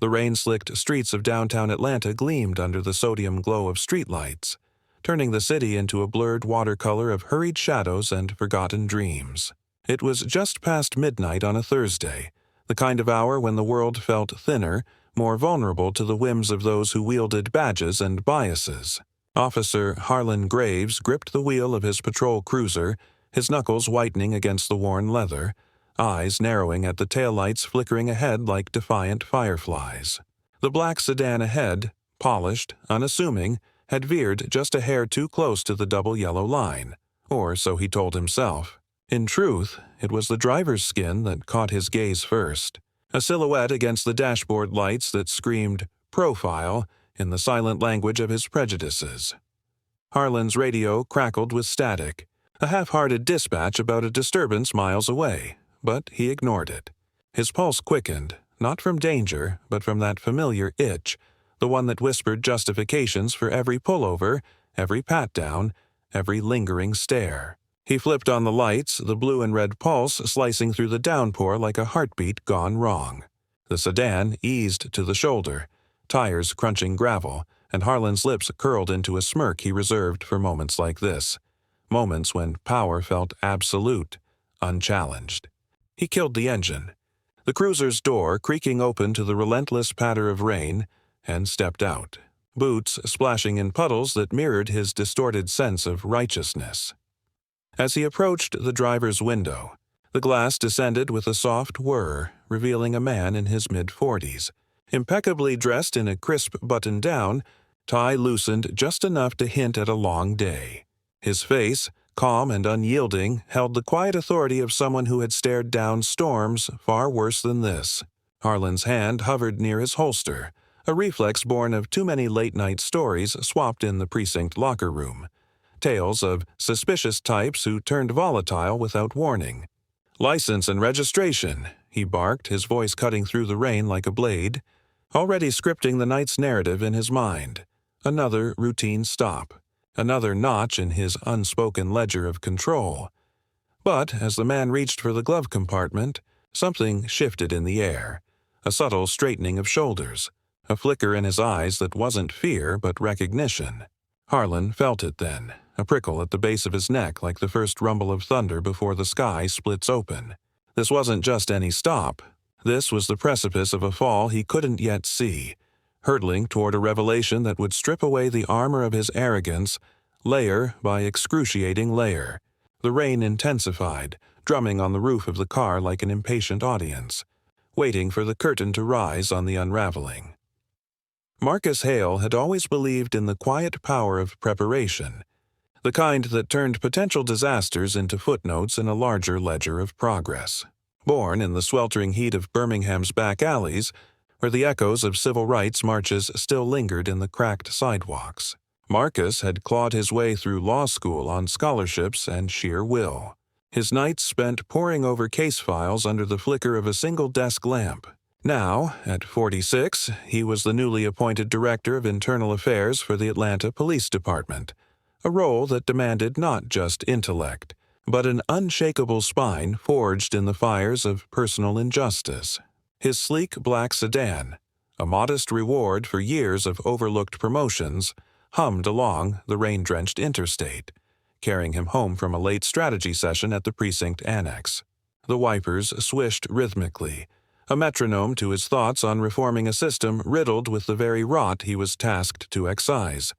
The rain-slicked streets of downtown Atlanta gleamed under the sodium glow of streetlights, turning the city into a blurred watercolor of hurried shadows and forgotten dreams. It was just past midnight on a Thursday, the kind of hour when the world felt thinner, more vulnerable to the whims of those who wielded badges and biases. Officer Harlan Graves gripped the wheel of his patrol cruiser, his knuckles whitening against the worn leather, eyes narrowing at the taillights flickering ahead like defiant fireflies. The black sedan ahead, polished, unassuming, had veered just a hair too close to the double yellow line, or so he told himself. In truth, it was the driver's skin that caught his gaze first, a silhouette against the dashboard lights that screamed "profile" in the silent language of his prejudices. Harlan's radio crackled with static, a half-hearted dispatch about a disturbance miles away, but he ignored it. His pulse quickened, not from danger, but from that familiar itch, the one that whispered justifications for every pullover, every pat-down, every lingering stare. He flipped on the lights, the blue and red pulse slicing through the downpour like a heartbeat gone wrong. The sedan eased to the shoulder, tires crunching gravel, and Harlan's lips curled into a smirk he reserved for moments like this, moments when power felt absolute, unchallenged. He killed the engine, the cruiser's door creaking open to the relentless patter of rain, and stepped out, boots splashing in puddles that mirrored his distorted sense of righteousness. As he approached the driver's window, the glass descended with a soft whir, revealing a man in his mid-40s. Impeccably dressed in a crisp button-down, tie loosened just enough to hint at a long day. His face, calm and unyielding, held the quiet authority of someone who had stared down storms far worse than this. Harlan's hand hovered near his holster, a reflex born of too many late-night stories swapped in the precinct locker room. Tales of suspicious types who turned volatile without warning. "License and registration," he barked, his voice cutting through the rain like a blade, already scripting the night's narrative in his mind. Another routine stop, another notch in his unspoken ledger of control. But as the man reached for the glove compartment, something shifted in the air, a subtle straightening of shoulders, a flicker in his eyes that wasn't fear but recognition. Harlan felt it then, a prickle at the base of his neck like the first rumble of thunder before the sky splits open. This wasn't just any stop. This was the precipice of a fall he couldn't yet see, hurtling toward a revelation that would strip away the armor of his arrogance, layer by excruciating layer. The rain intensified, drumming on the roof of the car like an impatient audience, waiting for the curtain to rise on the unraveling. Marcus Hale had always believed in the quiet power of preparation, the kind that turned potential disasters into footnotes in a larger ledger of progress. Born in the sweltering heat of Birmingham's back alleys, where the echoes of civil rights marches still lingered in the cracked sidewalks, Marcus had clawed his way through law school on scholarships and sheer will. His nights spent poring over case files under the flicker of a single desk lamp. Now, at 46, he was the newly appointed Director of Internal Affairs for the Atlanta Police Department, a role that demanded not just intellect, but an unshakable spine forged in the fires of personal injustice. His sleek black sedan, a modest reward for years of overlooked promotions, hummed along the rain-drenched interstate, carrying him home from a late strategy session at the precinct annex. The wipers swished rhythmically, a metronome to his thoughts on reforming a system riddled with the very rot he was tasked to excise.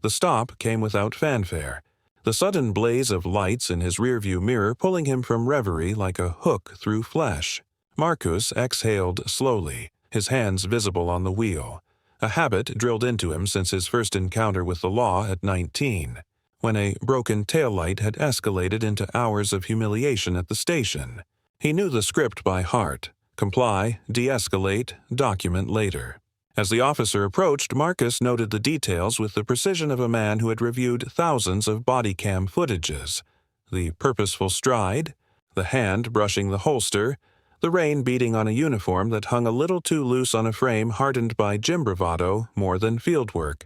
The stop came without fanfare, the sudden blaze of lights in his rearview mirror pulling him from reverie like a hook through flesh. Marcus exhaled slowly, his hands visible on the wheel, a habit drilled into him since his first encounter with the law at 19, when a broken taillight had escalated into hours of humiliation at the station. He knew the script by heart: comply, de-escalate, document later. As the officer approached, Marcus noted the details with the precision of a man who had reviewed thousands of body cam footages. The purposeful stride, the hand brushing the holster, the rain beating on a uniform that hung a little too loose on a frame hardened by gym bravado more than fieldwork.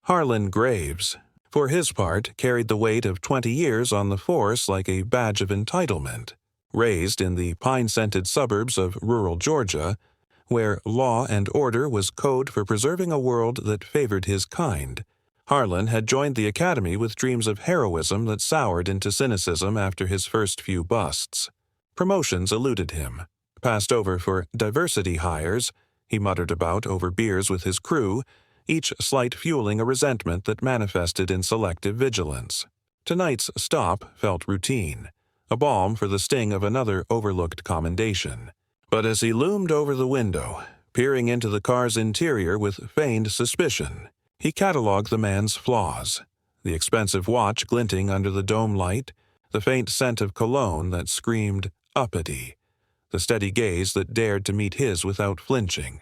Harlan Graves, for his part, carried the weight of 20 years on the force like a badge of entitlement. Raised in the pine-scented suburbs of rural Georgia, where law and order was code for preserving a world that favored his kind. Harlan had joined the academy with dreams of heroism that soured into cynicism after his first few busts. Promotions eluded him. Passed over for diversity hires, he muttered about over beers with his crew, each slight fueling a resentment that manifested in selective vigilance. Tonight's stop felt routine, a balm for the sting of another overlooked commendation. But as he loomed over the window, peering into the car's interior with feigned suspicion, he catalogued the man's flaws: the expensive watch glinting under the dome light, the faint scent of cologne that screamed uppity, the steady gaze that dared to meet his without flinching.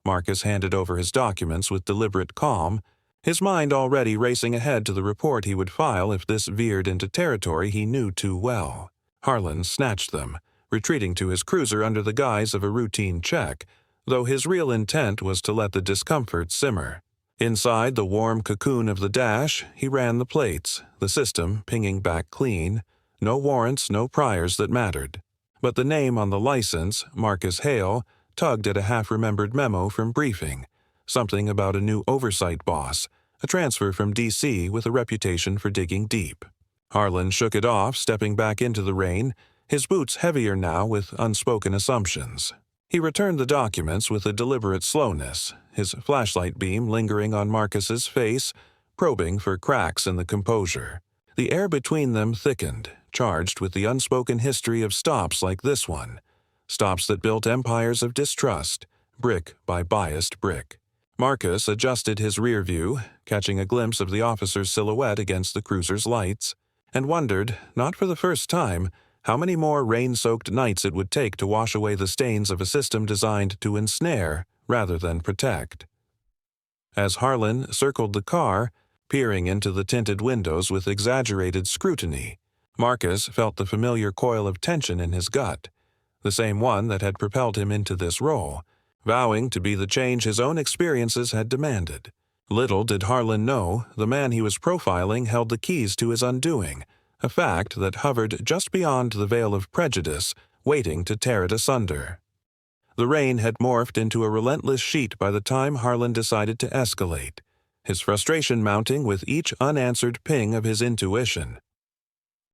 Marcus handed over his documents with deliberate calm, his mind already racing ahead to the report he would file if this veered into territory he knew too well. Harlan snatched them, retreating to his cruiser under the guise of a routine check, though his real intent was to let the discomfort simmer. Inside the warm cocoon of the dash, he ran the plates, the system pinging back clean, no warrants, no priors that mattered. But the name on the license, Marcus Hale, tugged at a half-remembered memo from briefing, something about a new oversight boss, a transfer from D.C. with a reputation for digging deep. Harlan shook it off, stepping back into the rain, his boots heavier now with unspoken assumptions. He returned the documents with a deliberate slowness, his flashlight beam lingering on Marcus's face, probing for cracks in the composure. The air between them thickened, charged with the unspoken history of stops like this one, stops that built empires of distrust, brick by biased brick. Marcus adjusted his rear view, catching a glimpse of the officer's silhouette against the cruiser's lights, and wondered, not for the first time, how many more rain-soaked nights it would take to wash away the stains of a system designed to ensnare rather than protect. As Harlan circled the car, peering into the tinted windows with exaggerated scrutiny, Marcus felt the familiar coil of tension in his gut, the same one that had propelled him into this role, vowing to be the change his own experiences had demanded. Little did Harlan know the man he was profiling held the keys to his undoing, a fact that hovered just beyond the veil of prejudice, waiting to tear it asunder. The rain had morphed into a relentless sheet by the time Harlan decided to escalate, his frustration mounting with each unanswered ping of his intuition.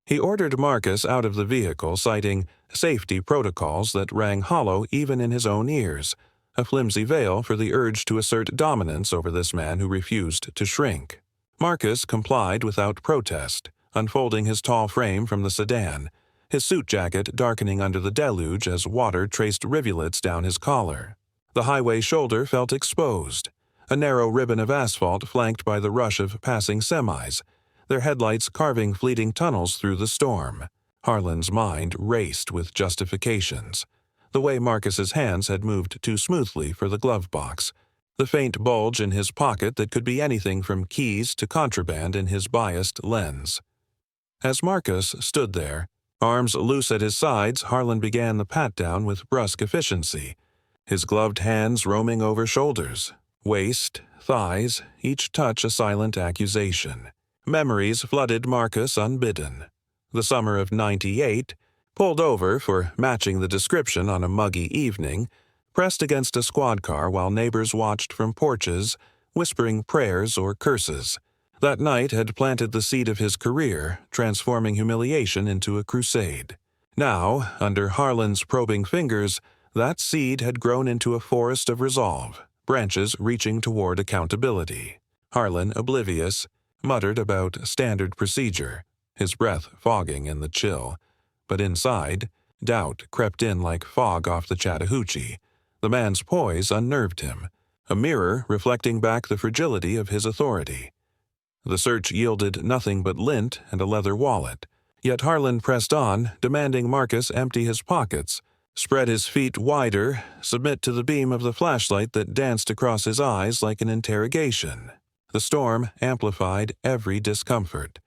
He ordered Marcus out of the vehicle, citing safety protocols that rang hollow even in his own ears, a flimsy veil for the urge to assert dominance over this man who refused to shrink. Marcus complied without protest, unfolding his tall frame from the sedan, his suit jacket darkening under the deluge as water traced rivulets down his collar. The highway shoulder felt exposed, a narrow ribbon of asphalt flanked by the rush of passing semis, their headlights carving fleeting tunnels through the storm. Harlan's mind raced with justifications. The way Marcus's hands had moved too smoothly for the glove box, the faint bulge in his pocket that could be anything from keys to contraband in his biased lens. As Marcus stood there, arms loose at his sides, Harlan began the pat-down with brusque efficiency, his gloved hands roaming over shoulders, waist, thighs, each touch a silent accusation. Memories flooded Marcus unbidden. The summer of '98, pulled over for matching the description on a muggy evening, pressed against a squad car while neighbors watched from porches, whispering prayers or curses. That night had planted the seed of his career, transforming humiliation into a crusade. Now, under Harlan's probing fingers, that seed had grown into a forest of resolve, branches reaching toward accountability. Harlan, oblivious, muttered about standard procedure, his breath fogging in the chill. But inside, doubt crept in like fog off the Chattahoochee. The man's poise unnerved him, a mirror reflecting back the fragility of his authority. The search yielded nothing but lint and a leather wallet, yet Harlan pressed on, demanding Marcus empty his pockets, spread his feet wider, submit to the beam of the flashlight that danced across his eyes like an interrogation. The storm amplified every discomfort.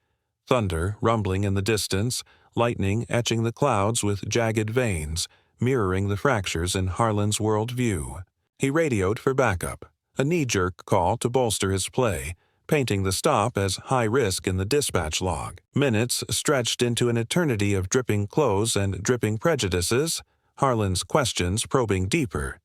Thunder rumbling in the distance, lightning etching the clouds with jagged veins, mirroring the fractures in Harlan's worldview. He radioed for backup, a knee-jerk call to bolster his play, painting the stop as high risk in the dispatch log. Minutes stretched into an eternity of dripping clothes and dripping prejudices, Harlan's questions probing deeper.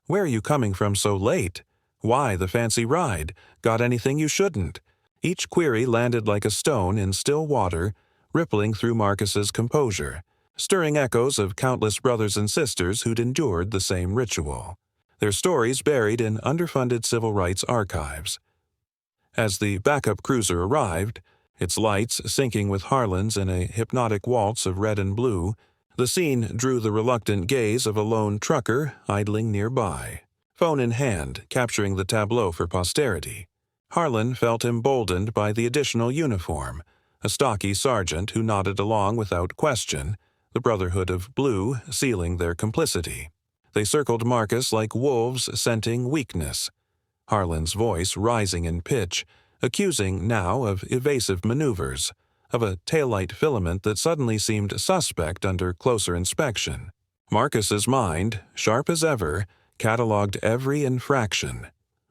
Where are you coming from so late? Why the fancy ride? Got anything you shouldn't? Each query landed like a stone in still water, rippling through Marcus's composure, stirring echoes of countless brothers and sisters who'd endured the same ritual, their stories buried in underfunded civil rights archives. As the backup cruiser arrived, its lights syncing with Harlan's in a hypnotic waltz of red and blue, the scene drew the reluctant gaze of a lone trucker idling nearby, phone in hand, capturing the tableau for posterity. Harlan felt emboldened by the additional uniform, a stocky sergeant who nodded along without question, the Brotherhood of Blue sealing their complicity. They circled Marcus like wolves scenting weakness, Harlan's voice rising in pitch, accusing now of evasive maneuvers, of a taillight filament that suddenly seemed suspect under closer inspection. Marcus's mind, sharp as ever, catalogued every infraction,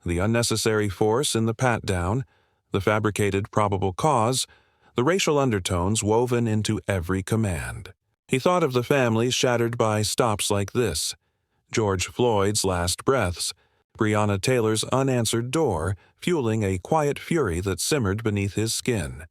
the unnecessary force in the pat-down, the fabricated probable cause, the racial undertones woven into every command. He thought of the families shattered by stops like this, George Floyd's last breaths, Breonna Taylor's unanswered door fueling a quiet fury that simmered beneath his skin.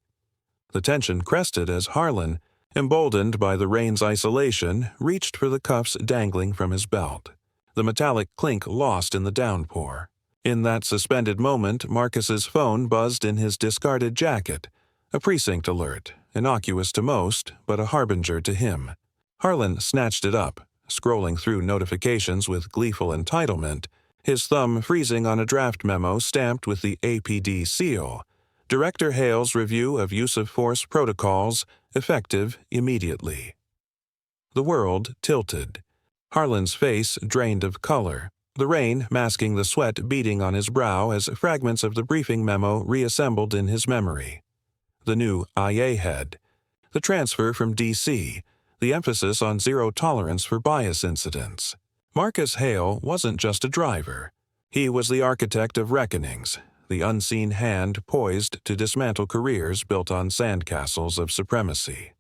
The tension crested as Harlan, emboldened by the rain's isolation, reached for the cuffs dangling from his belt, the metallic clink lost in the downpour. In that suspended moment, Marcus's phone buzzed in his discarded jacket, a precinct alert, innocuous to most, but a harbinger to him. Harlan snatched it up, scrolling through notifications with gleeful entitlement, his thumb freezing on a draft memo stamped with the APD seal. Director Hale's review of use of force protocols, effective immediately. The world tilted. Harlan's face drained of color, the rain masking the sweat beading on his brow as fragments of the briefing memo reassembled in his memory. The new IA head, the transfer from D.C., the emphasis on zero tolerance for bias incidents. Marcus Hale wasn't just a driver. He was the architect of reckonings, the unseen hand poised to dismantle careers built on sandcastles of supremacy.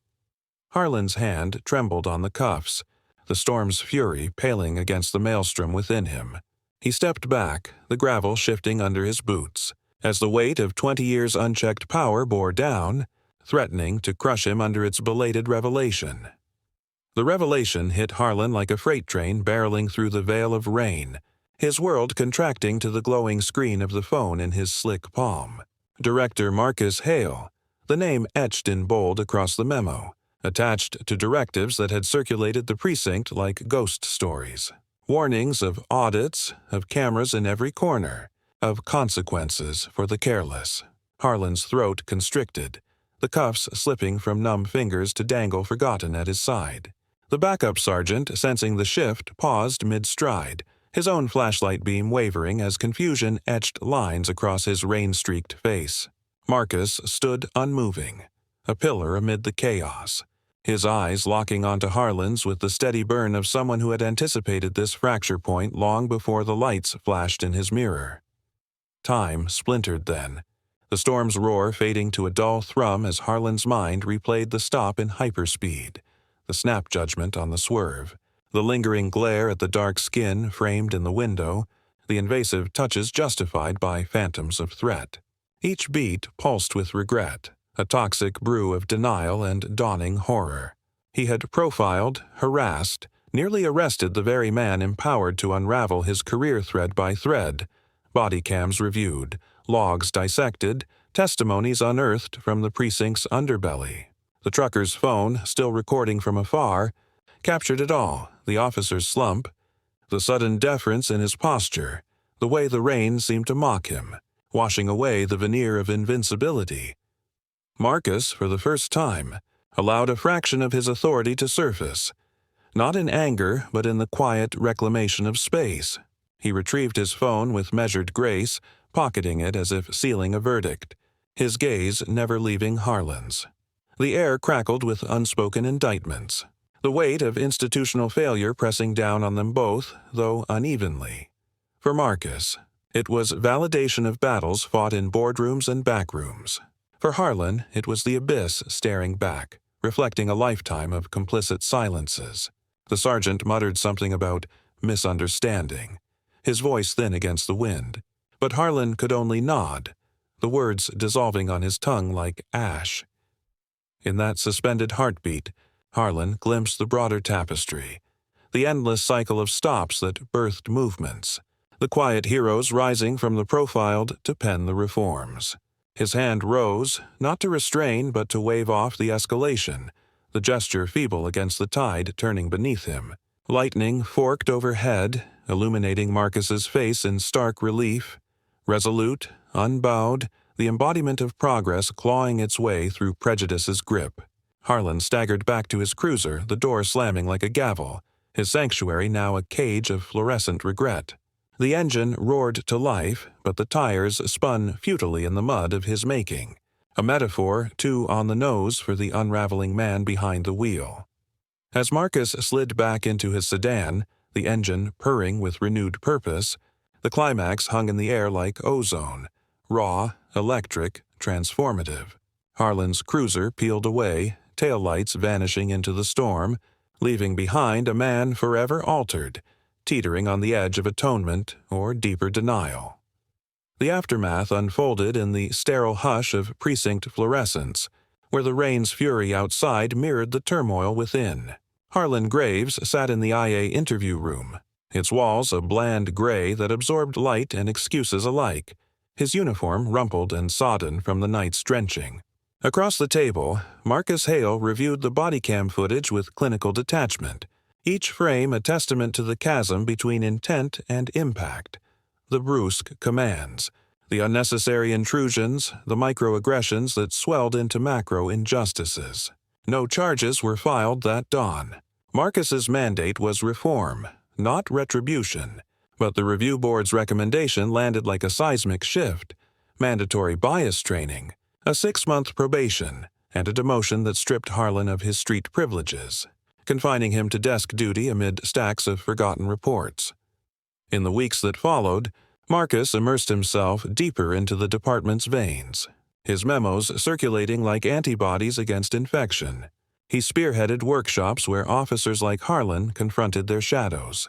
Harlan's hand trembled on the cuffs, the storm's fury paling against the maelstrom within him. He stepped back, the gravel shifting under his boots, as the weight of 20 years' unchecked power bore down, threatening to crush him under its belated revelation. The revelation hit Harlan like a freight train barreling through the veil of rain, his world contracting to the glowing screen of the phone in his slick palm. Director Marcus Hale, the name etched in bold across the memo, attached to directives that had circulated the precinct like ghost stories. Warnings of audits, of cameras in every corner, of consequences for the careless. Harlan's throat constricted, the cuffs slipping from numb fingers to dangle forgotten at his side. The backup sergeant, sensing the shift, paused mid-stride, his own flashlight beam wavering as confusion etched lines across his rain-streaked face. Marcus stood unmoving, a pillar amid the chaos, his eyes locking onto Harlan's with the steady burn of someone who had anticipated this fracture point long before the lights flashed in his mirror. Time splintered then, the storm's roar fading to a dull thrum as Harlan's mind replayed the stop in hyperspeed, the snap judgment on the swerve, the lingering glare at the dark skin framed in the window, the invasive touches justified by phantoms of threat. Each beat pulsed with regret, a toxic brew of denial and dawning horror. He had profiled, harassed, nearly arrested the very man empowered to unravel his career thread by thread, body cams reviewed, logs dissected, testimonies unearthed from the precinct's underbelly. The trucker's phone, still recording from afar, captured it all, the officer's slump, the sudden deference in his posture, the way the rain seemed to mock him, washing away the veneer of invincibility. Marcus, for the first time, allowed a fraction of his authority to surface, not in anger but in the quiet reclamation of space. He retrieved his phone with measured grace, pocketing it as if sealing a verdict, his gaze never leaving Harlan's. The air crackled with unspoken indictments, the weight of institutional failure pressing down on them both, though unevenly. For Marcus, it was validation of battles fought in boardrooms and backrooms. For Harlan, it was the abyss staring back, reflecting a lifetime of complicit silences. The sergeant muttered something about misunderstanding. his voice thin against the wind. But Harlan could only nod, the words dissolving on his tongue like ash. In that suspended heartbeat, Harlan glimpsed the broader tapestry, the endless cycle of stops that birthed movements, the quiet heroes rising from the profiled to pen the reforms. His hand rose, not to restrain but to wave off the escalation, the gesture feeble against the tide turning beneath him. Lightning forked overhead, illuminating Marcus's face in stark relief. Resolute, unbowed, the embodiment of progress clawing its way through prejudice's grip. Harlan staggered back to his cruiser, the door slamming like a gavel, his sanctuary now a cage of fluorescent regret. The engine roared to life, but the tires spun futilely in the mud of his making, a metaphor too on the nose for the unraveling man behind the wheel. As Marcus slid back into his sedan, the engine purring with renewed purpose, the climax hung in the air like ozone, raw, electric, transformative. Harlan's cruiser peeled away, taillights vanishing into the storm, leaving behind a man forever altered, teetering on the edge of atonement or deeper denial. The aftermath unfolded in the sterile hush of precinct fluorescence, where the rain's fury outside mirrored the turmoil within. Harlan Graves sat in the IA interview room, its walls a bland gray that absorbed light and excuses alike, his uniform rumpled and sodden from the night's drenching. Across the table, Marcus Hale reviewed the body cam footage with clinical detachment, each frame a testament to the chasm between intent and impact, the brusque commands, the unnecessary intrusions, the microaggressions that swelled into macro injustices. No charges were filed that dawn. Marcus's mandate was reform, not retribution, but the review board's recommendation landed like a seismic shift: mandatory bias training, a 6-month probation, and a demotion that stripped Harlan of his street privileges, confining him to desk duty amid stacks of forgotten reports. In the weeks that followed, Marcus immersed himself deeper into the department's veins, his memos circulating like antibodies against infection. He spearheaded workshops where officers like Harlan confronted their shadows,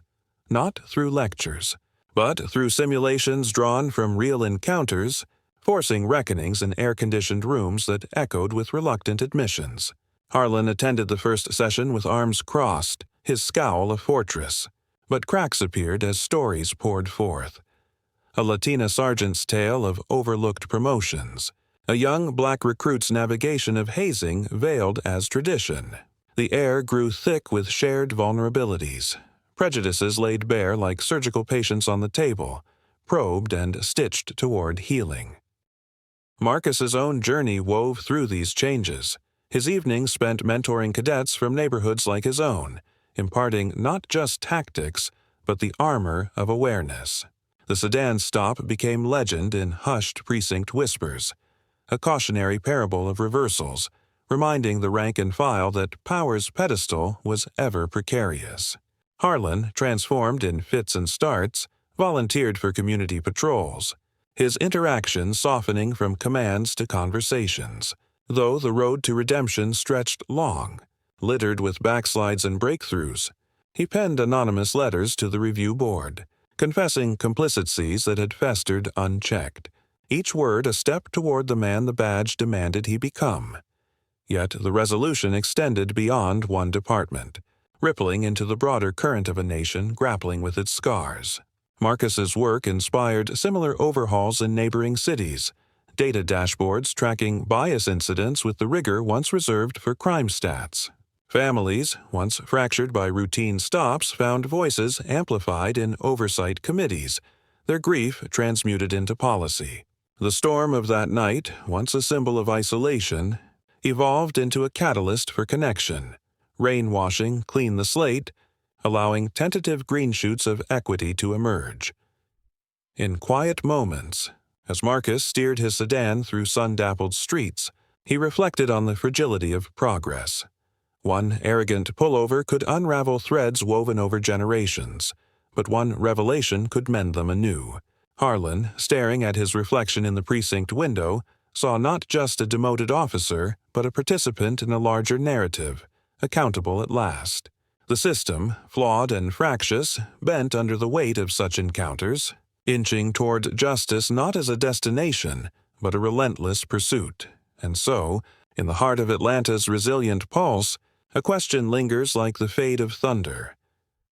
not through lectures, but through simulations drawn from real encounters, forcing reckonings in air-conditioned rooms that echoed with reluctant admissions. Harlan attended the first session with arms crossed, his scowl a fortress, but cracks appeared as stories poured forth. A Latina sergeant's tale of overlooked promotions, a young black recruit's navigation of hazing veiled as tradition. The air grew thick with shared vulnerabilities, prejudices laid bare like surgical patients on the table, probed and stitched toward healing. Marcus's own journey wove through these changes, his evenings spent mentoring cadets from neighborhoods like his own, imparting not just tactics, but the armor of awareness. The sedan stop became legend in hushed precinct whispers, a cautionary parable of reversals, reminding the rank and file that power's pedestal was ever precarious. Harlan, transformed in fits and starts, volunteered for community patrols, his interactions softening from commands to conversations, though the road to redemption stretched long, littered with backslides and breakthroughs. He penned anonymous letters to the review board, confessing complicities that had festered unchecked, each word a step toward the man the badge demanded he become. Yet the resolution extended beyond one department, rippling into the broader current of a nation grappling with its scars. Marcus's work inspired similar overhauls in neighboring cities, data dashboards tracking bias incidents with the rigor once reserved for crime stats. Families, once fractured by routine stops, found voices amplified in oversight committees, their grief transmuted into policy. The storm of that night, once a symbol of isolation, evolved into a catalyst for connection, rainwashing clean the slate, allowing tentative green shoots of equity to emerge. In quiet moments, as Marcus steered his sedan through sun-dappled streets, he reflected on the fragility of progress. One arrogant pullover could unravel threads woven over generations, but one revelation could mend them anew. Harlan, staring at his reflection in the precinct window, saw not just a demoted officer, but a participant in a larger narrative, accountable at last. The system, flawed and fractious, bent under the weight of such encounters, inching toward justice not as a destination, but a relentless pursuit. And so, in the heart of Atlanta's resilient pulse, a question lingers like the fade of thunder.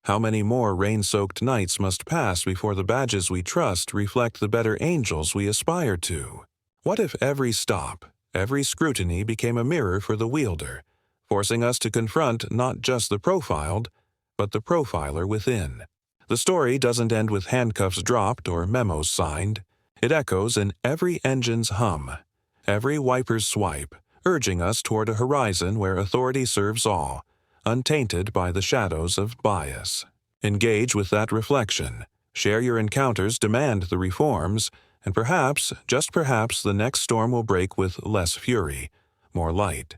How many more rain-soaked nights must pass before the badges we trust reflect the better angels we aspire to? What if every stop, every scrutiny became a mirror for the wielder, forcing us to confront not just the profiled, but the profiler within? The story doesn't end with handcuffs dropped or memos signed. It echoes in every engine's hum, every wiper's swipe, urging us toward a horizon where authority serves all, untainted by the shadows of bias. Engage with that reflection. Share your encounters, demand the reforms, and perhaps, just perhaps, the next storm will break with less fury, more light.